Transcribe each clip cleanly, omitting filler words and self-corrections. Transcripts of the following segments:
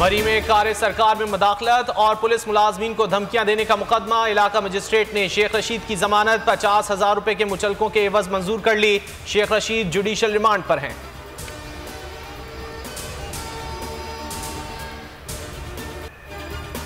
मरी में कार सरकार में मुदाखलत और पुलिस मुलाजमीन को धमकियां देने का मुकदमा। इलाका मजिस्ट्रेट ने शेख रशीद की जमानत 50,000 रुपए के मुचलकों के एवज मंजूर कर ली। शेख रशीद जुडिशल रिमांड पर हैं।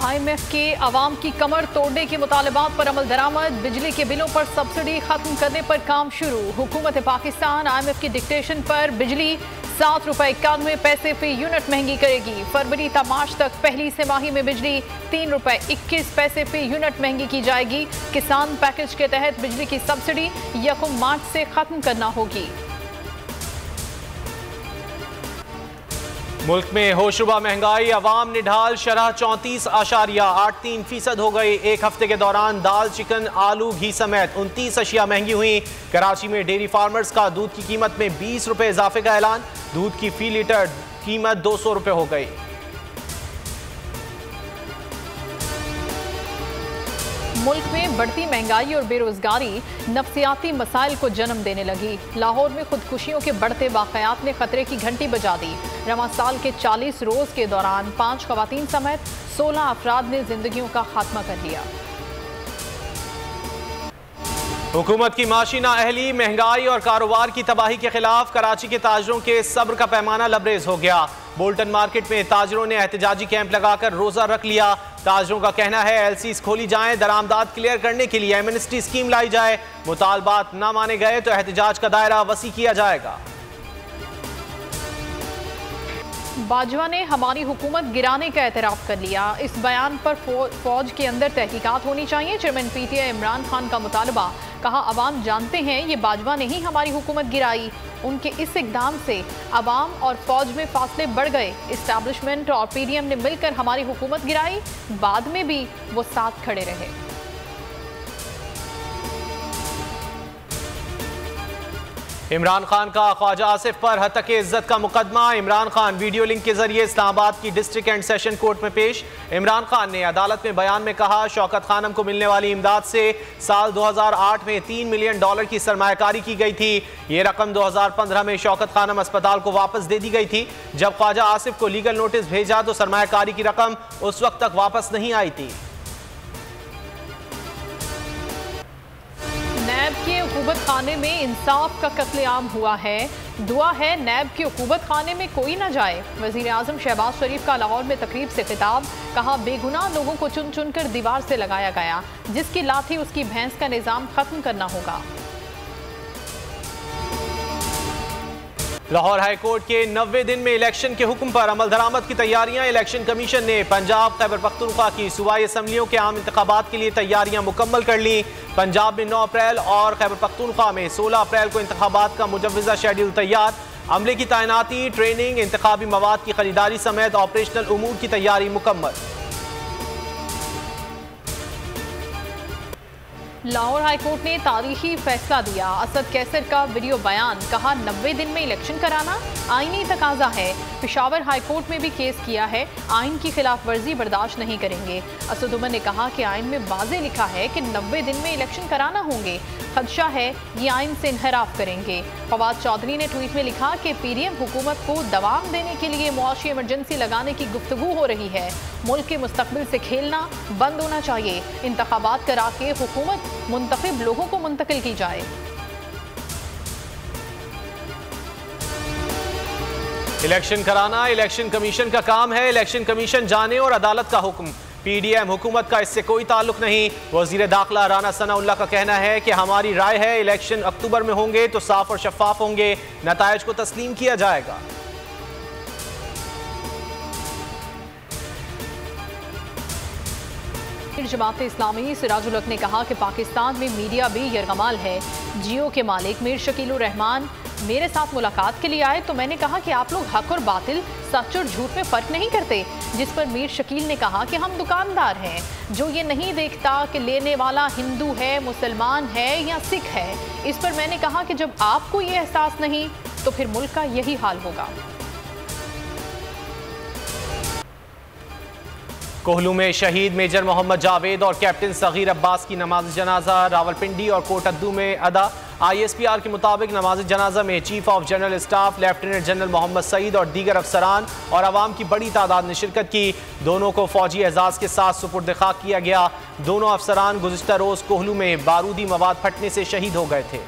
IMF के अवाम की कमर तोड़ने के मुतालबात पर अमल दरामद। बिजली के बिलों पर सब्सिडी खत्म करने पर काम शुरू। हुकूमत पाकिस्तान IMF की डिक्टेशन पर बिजली ₹7.91 फी यूनिट महंगी करेगी। फरवरी ta मार्च तक पहली तिमाही में बिजली ₹3.21 फी यूनिट महंगी की जाएगी। किसान पैकेज के तहत बिजली की सब्सिडी 1 मार्च से खत्म करना होगी। मुल्क में होशरुबा महंगाई, अवाम निढाल। शरह 34.83% हो गई। एक हफ्ते के दौरान दाल, चिकन, आलू, घी समेत 29 अशिया महंगी हुई। कराची में डेयरी फार्मर्स का दूध की कीमत में 20 रुपए इजाफे का ऐलान। दूध की फी लीटर कीमत 200 रुपए हो गई। मुल्क में बढ़ती महंगाई और बेरोजगारी नफ्सियाती मसाइल को जन्म देने लगी। लाहौर में खुदकुशियों के बढ़ते वाकयात ने खतरे की घंटी बजा दी। रवां साल के 40 रोज के दौरान 5 खवातीन समेत 16 अफराद ने जिंदगियों का खात्मा कर दिया। हुकूमत की माशी नाअहली, महंगाई और कारोबार की तबाही के खिलाफ कराची के ताजरों के सब्र का पैमाना लबरेज हो गया। बोल्टन मार्केट में ताजरों ने एहतजाजी कैंप लगाकर रोजा रख लिया। ताजरों का कहना है एलसीज खोली जाएं, दरामदाद क्लियर करने के लिए एमनेस्टी स्कीम लाई जाए। मुतालबात न माने गए तो एहतजाज का दायरा वसी किया जाएगा। बाजवा ने हमारी हुकूमत गिराने का एतराफ़ कर लिया। इस बयान पर फौज के अंदर तहकीकात होनी चाहिए। चेयरमैन PTI इमरान खान का मुतालबा। कहा अवाम जानते हैं ये बाजवा ने ही हमारी हुकूमत गिराई। उनके इस इक़दाम से अवाम और फौज में फासले बढ़ गए। इस्टेब्लिशमेंट और PDM ने मिलकर हमारी हुकूमत गिराई, बाद में भी वो साथ खड़े रहे। इमरान खान का ख्वाजा आसिफ पर हत्या के इज्जत का मुकदमा। इमरान खान वीडियो लिंक के जरिए इस्लामाबाद की डिस्ट्रिक्ट एंड सेशन कोर्ट में पेश। इमरान खान ने अदालत में बयान में कहा शौकत खानम को मिलने वाली इमदाद से साल 2008 में $3 मिलियन की सरमायाकारी की गई थी। ये रकम 2015 में शौकत खानम अस्पताल को वापस दे दी गई थी। जब ख्वाजा आसिफ को लीगल नोटिस भेजा तो सरमायाकारी की रकम उस वक्त तक वापस नहीं आई थी। नैब के हुकूमत खाने में इंसाफ का कत्लेआम हुआ है। दुआ है नैब के हुकूमत खाने में कोई ना जाए। वज़ीर आज़म शहबाज शरीफ का लाहौर में तकरीब से खिताब। कहा बेगुनाह लोगों को चुन चुन कर दीवार से लगाया गया। जिसकी लाठी उसकी भैंस का निज़ाम खत्म करना होगा। लाहौर हाई कोर्ट के 90 दिन में इलेक्शन के हुक्म पर अमल दरामद की तैयारियां। इलेक्शन कमीशन ने पंजाब, खैबर पख्तूनख्वा की सूबाई असम्बलियों के आम इंतखाबात के लिए तैयारियां मुकम्मल कर ली। पंजाब में 9 अप्रैल और खैबर पख्तूनख्वा में 16 अप्रैल को इंतखाबात का मुजव्वज़ा शेड्यूल तैयार। अमले की तैनाती, ट्रेनिंग, इंतखाबी मवाद की खरीदारी समेत ऑपरेशनल उमूर की तैयारी मुकम्मल। लाहौर हाईकोर्ट ने तारीखी फैसला दिया। असद कैसर का वीडियो बयान। कहा 90 दिन में इलेक्शन कराना आईनी तकाजा है। पेशावर हाईकोर्ट में भी केस किया है। आइन की खिलाफ वर्जी बर्दाश्त नहीं करेंगे। असद उमर ने कहा कि आइन में वाज़े लिखा है कि 90 दिन में इलेक्शन कराना होंगे। खदशा है ये आइन से इनहराफ करेंगे। फवाद चौधरी ने ट्वीट में लिखा कि PDM हुकूमत को दवाम देने के लिए मुआशी इमरजेंसी लगाने की गुफ्तगू हो रही है। मुल्क के मुस्तकबिल से खेलना बंद होना चाहिए। इंतखाबात करा के हुकूमत मुंतखब लोगों को मुंतकिल की जाए। इलेक्शन कराना इलेक्शन कमीशन का काम है। इलेक्शन कमीशन जाने और अदालत का हुक्म। PDM हुकूमत का इससे कोई ताल्लुक नहीं। वज़ीर दाखिला राना सनाउल्लाह का कहना है कि हमारी राय है इलेक्शन अक्टूबर में होंगे तो साफ और शफाफ होंगे। नताइज को तस्लीम किया जाएगा। जमात इस्लामी सिराजुल हक ने कहा कि पाकिस्तान में मीडिया भी यरगमाल है। जियो के मालिक मीर शकील उर रहमान मेरे साथ मुलाकात के लिए आए तो मैंने कहा कि आप लोग हक और बातिल, सच और झूठ में फ़र्क नहीं करते। जिस पर मीर शकील ने कहा कि हम दुकानदार हैं, जो ये नहीं देखता कि लेने वाला हिंदू है, मुसलमान है या सिख है। इस पर मैंने कहा कि जब आपको ये एहसास नहीं तो फिर मुल्क का यही हाल होगा। कोहलू में शहीद मेजर मोहम्मद जावेद और कैप्टन सगीर अब्बास की नमाज जनाजा। रावलपिंडी और कोटद्दू में अदा। ISPR के मुताबिक नमाज जनाजा में chief of general staff lieutenant general Mohammad Saeed और दीगर अफसरान और आवाम की बड़ी तादाद ने शिरकत की। दोनों को फौजी एजाज के साथ सुपुर्द खाक किया गया। दोनों अफसरान गुज़िश्ता रोज कोहलू में बारूदी मवाद फटने से शहीद हो गए थे।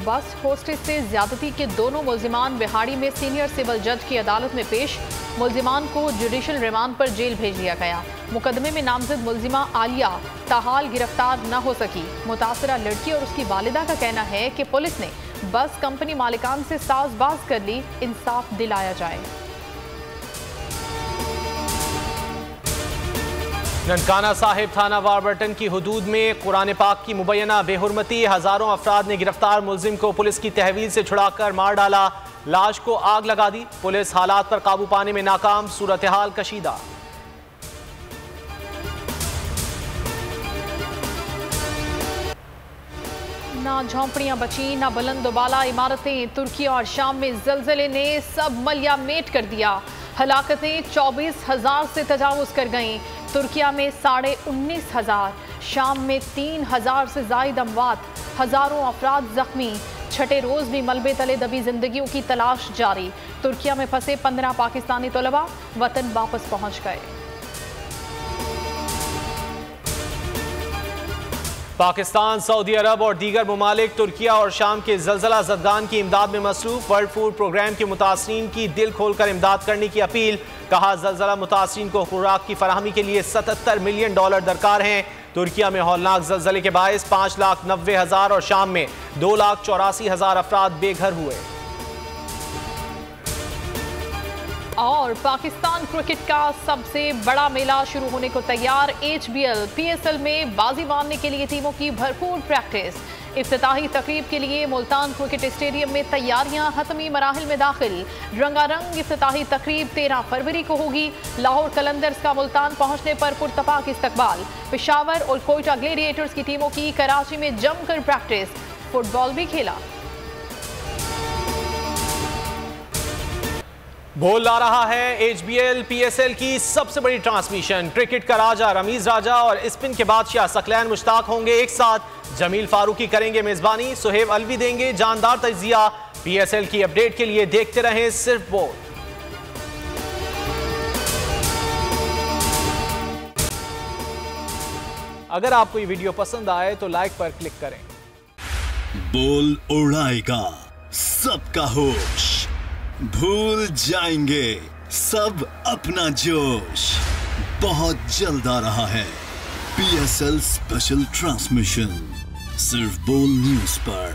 बस होस्टेस से ज्यादती के दोनों मुल्जिमान बिहाड़ी में सीनियर सिविल जज की अदालत में पेश। मुल्जिमान को जुडिशल रिमांड पर जेल भेज दिया गया। मुकदमे में नामजद मुल्जिमा आलिया ताहाल गिरफ्तार न हो सकी। मुतासरा लड़की और उसकी वालिदा का कहना है कि पुलिस ने बस कंपनी मालिकान से साजबाज कर ली, इंसाफ दिलाया जाए। ननकाना साहिब थाना वारबर्टन की हुदूद में कुरान पाक की मुबैना बेहुरमती। हजारों अफराद ने गिरफ्तार मुल्जिम को पुलिस की तहवील से छुड़ाकर मार डाला। लाश को आग लगा दी। पुलिस हालात पर काबू पाने में नाकाम। सूरत हाल कशीदा। ना झोंपड़ियां बची, ना बुलंदोबाला इमारतें। तुर्की और शाम में जलजले ने सब मलिया मेट कर दिया। हलाकतें 24,000 से तजावुज कर गईं। तुर्किया में 19,500, शाम में 3,000 से जायद अमवात। हजारों अफराद जख्मी। छठे रोज भी मलबे तले दबी जिंदगियों की तलाश जारी। तुर्किया में फंसे 15 पाकिस्तानी तलबा वतन वापस पहुंच गए। पाकिस्तान, सऊदी अरब और दीगर ममालिक तुर्किया और शाम के जलजला ज़दगान की इमदाद में मसरूफ। वर्ल्ड फूड प्रोग्राम के मुतासरीन की दिल खोलकर इमदाद करने की अपील। कहा, जलजला मुतासरीन को खुराक की फराहमी के लिए $77 मिलियन दरकार हैं। तुर्किया में हौलनाक जलजले के बायस 5,90,000 और शाम में 2,84,000 अफराद बेघर हुए। और पाकिस्तान क्रिकेट का सबसे बड़ा मेला शुरू होने को तैयार। HBL PSL में बाजी मारने के लिए टीमों की भरपूर प्रैक्टिस। इफ्तिताही तकरीब के लिए मुल्तान क्रिकेट स्टेडियम में तैयारियां हतमी मराहिल में दाखिल। रंगारंग इफ्तिताही तकरीब 13 फरवरी को होगी। लाहौर कलंदर्स का मुल्तान पहुंचने पर पुरतपाक इस्तकबाल। पेशावर और कोयटा ग्लेडिएटर्स की टीमों की कराची में जमकर प्रैक्टिस। फुटबॉल भी खेला। बोल ला रहा है HBL PSL की सबसे बड़ी ट्रांसमिशन। क्रिकेट का राजा रमीज राजा और स्पिन के बादशाह सकलैन मुश्ताक होंगे एक साथ। जमील फारूकी करेंगे मेजबानी। सुहेब अलवी देंगे जानदार तजिया। PSL की अपडेट के लिए देखते रहें सिर्फ बोल। अगर आपको ये वीडियो पसंद आए तो लाइक पर क्लिक करें। बोल उड़ाएगा सबका होश, भूल जाएंगे सब अपना जोश। बहुत जल्द आ रहा है PSL स्पेशल ट्रांसमिशन सिर्फ बोल न्यूज पर।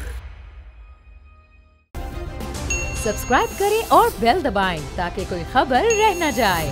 सब्सक्राइब करें और बेल दबाएं ताकि कोई खबर रह न जाए।